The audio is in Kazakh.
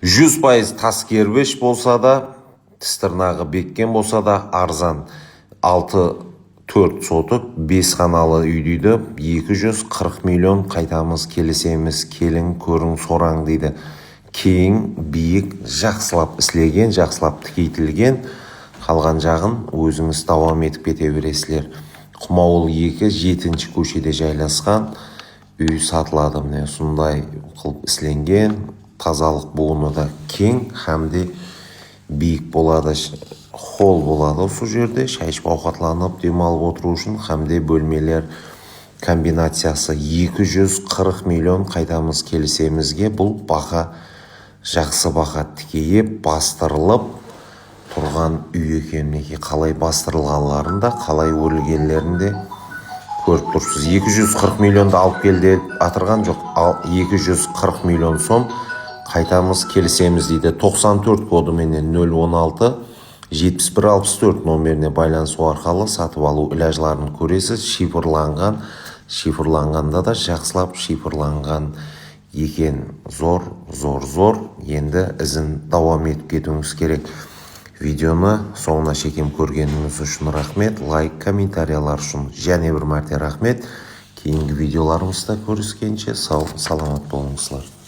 100% тас кербеш болса да, тіс тырнағы беккен болса да, арзан 4 сотық 5 қаналы үй дейді. 240 миллион қайтамыз, келісеміз, келін көрің сораң дейді. Кейін биік жақсылап іслеген, жақсылап тікейтілген, қалған жағын өзіңіз давам етіп кете бересілер. Құмауыл 2 7-ші көшеде жайласқан үй сатылады. Міне сондай қылып ісленген, тазалық буыны да кең, хамде биік болады, холл болады осы жерде, шай ішіп ауқатланып демалып отыру үшін, хамде бөлмелер комбинациясы 240 миллион қайтамыз, келісемізге. Бұл бақа жақсы бақа, тікейіп бастырылып тұрған үй екеніне, қалай бастырылғанларында, қалай өрілгенлерінде көріп тұрсыз. 240 миллионды алып келді атырған жоқ, 240 миллион сом қайтамыз, келісеміз дейді. 94 кодыменен 016 7164 номеріне байланысу арқылы сатып алу ілажларын көресіз. Шифрланғанда да жақсылап шифрланған екен. Зор. Енді ізін давам етіп кетуіңіз керек. Видеоны соңына шекем көргеніңіз үшін рахмет. Лайк, комментариялар үшін және бір мәрте рахмет. Кейінгі видеоларымызда көріскенше сау, саламат болыңыздар.